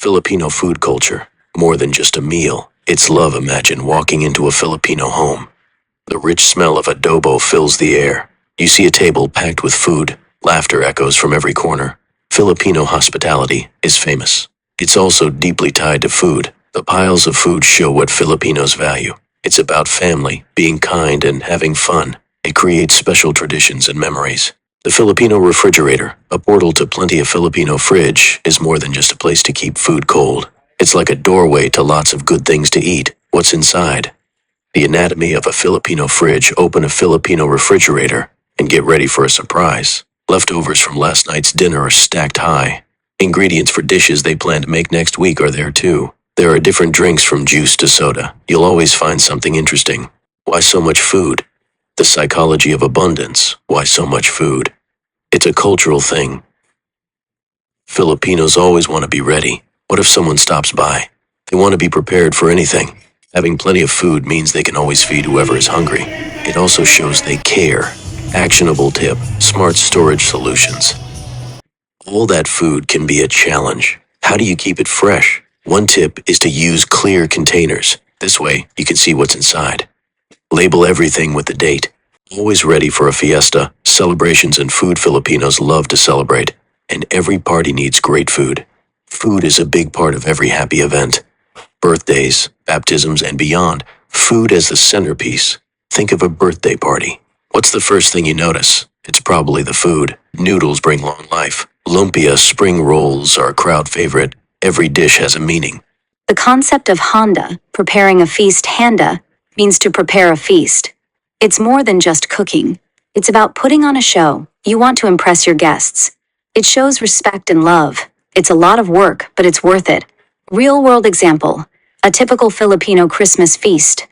Filipino food culture, more than just a meal. It's love. Imagine walking into a Filipino home. The rich smell of adobo fills the air. You see a table packed with food. Laughter echoes from every corner. Filipino hospitality is famous. It's also deeply tied to food. The piles of food show what Filipinos value. It's about family, being kind, and having fun. It creates special traditions and memories. The Filipino refrigerator, a portal to plenty of Filipino fridge, is more than just a place to keep food cold. It's like a doorway to lots of good things to eat. What's inside? The anatomy of a Filipino fridge. Open a Filipino refrigerator and get ready for a surprise. Leftovers from last night's dinner are stacked high. Ingredients for dishes they plan to make next week are there too. There are different drinks from juice to soda. You'll always find something interesting. Why so much food? The psychology of abundance. Why so much food? It's a cultural thing. Filipinos always want to be ready. What if someone stops by? They want to be prepared for anything. Having plenty of food means they can always feed whoever is hungry. It also shows they care. Actionable tip: smart storage solutions. All that food can be a challenge. How do you keep it fresh? One tip is to use clear containers. This way, you can see what's inside. Label everything with the date. Always ready for a fiesta, celebrations and food. Filipinos love to celebrate, and every party needs great food. Food is a big part of every happy event. Birthdays, baptisms, and beyond. Food as the centerpiece. Think of a birthday party. What's the first thing you notice? It's probably the food. Noodles bring long life. Lumpia spring rolls are a crowd favorite. Every dish has a meaning. The concept of handa, preparing a feast. Handa means to prepare a feast. It's more than just cooking. It's about putting on a show. You want to impress your guests. It shows respect and love. It's a lot of work, but it's worth it. Real-world example: a typical Filipino Christmas feast.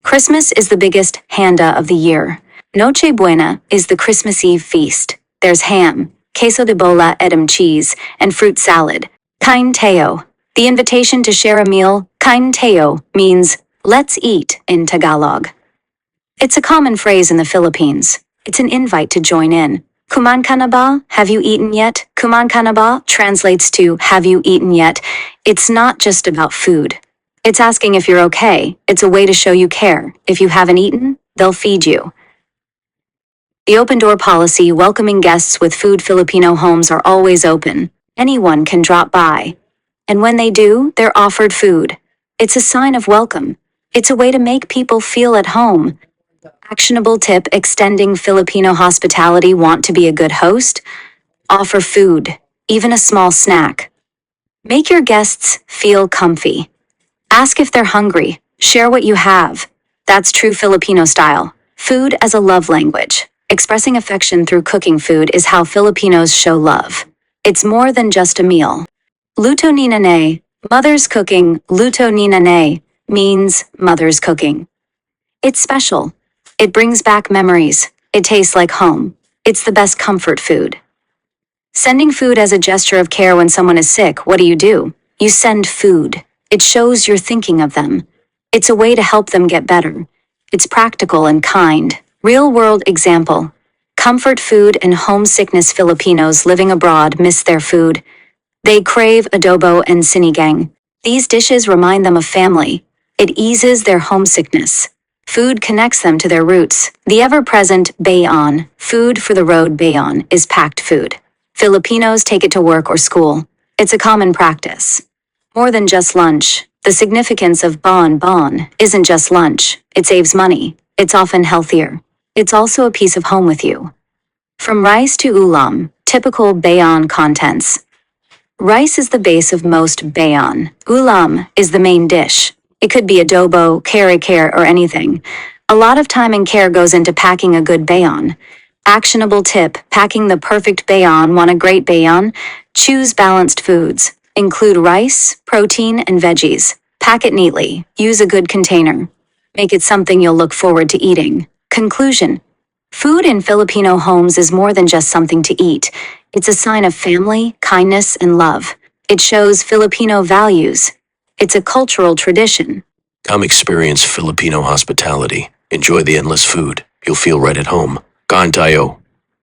Christmas is the biggest handa of the year. Noche Buena is the Christmas Eve feast. There's ham, queso de bola, edam cheese, and fruit salad. Kain tayo, the invitation to share a meal. Kain tayo means let's eat in Tagalog. It's a common phrase in the Philippines. It's an invite to join in. Kumain ka na ba? Have you eaten yet? Kumain ka na ba translates to have you eaten yet? It's not just about food. It's asking if you're okay. It's a way to show you care. If you haven't eaten, they'll feed you. The open door policy, welcoming guests with food. Filipino homes are always open. Anyone can drop by. And when they do, they're offered food. It's a sign of welcome. It's a way to make people feel at home. Actionable tip: extending Filipino hospitality. Want to be a good host? Offer food, even a small snack. Make your guests feel comfy. Ask if they're hungry. Share what you have. That's true Filipino style. Food as a love language. Expressing affection through cooking. Food is how Filipinos show love. It's more than just a meal. Luto ni nanay, mother's cooking. Luto ni nanay means mother's cooking. It's special. It brings back memories. It tastes like home. It's the best comfort food. Sending food as a gesture of care. When someone is sick, what do? You send food. It shows you're thinking of them. It's a way to help them get better. It's practical and kind. Real-world example: comfort food and homesickness. Filipinos living abroad miss their food. They crave adobo and sinigang. These dishes remind them of family. It eases their homesickness. Food connects them to their roots. The ever-present baon, food for the road. Baon is packed food. Filipinos take it to work or school. It's a common practice. More than just lunch. The significance of bon isn't just lunch. It saves money. It's often healthier. It's also a piece of home with you. From rice to ulam, typical baon contents. Rice is the base of most baon. Ulam is the main dish. It could be adobo, kare-kare, or anything. A lot of time and care goes into packing a good baon. Actionable tip: packing the perfect baon. Want a great baon? Choose balanced foods. Include rice, protein, and veggies. Pack it neatly. Use a good container. Make it something you'll look forward to eating. Conclusion: food in Filipino homes is more than just something to eat. It's a sign of family, kindness, and love. It shows Filipino values. It's a cultural tradition. Come experience Filipino hospitality. Enjoy the endless food. You'll feel right at home. Kain tayo.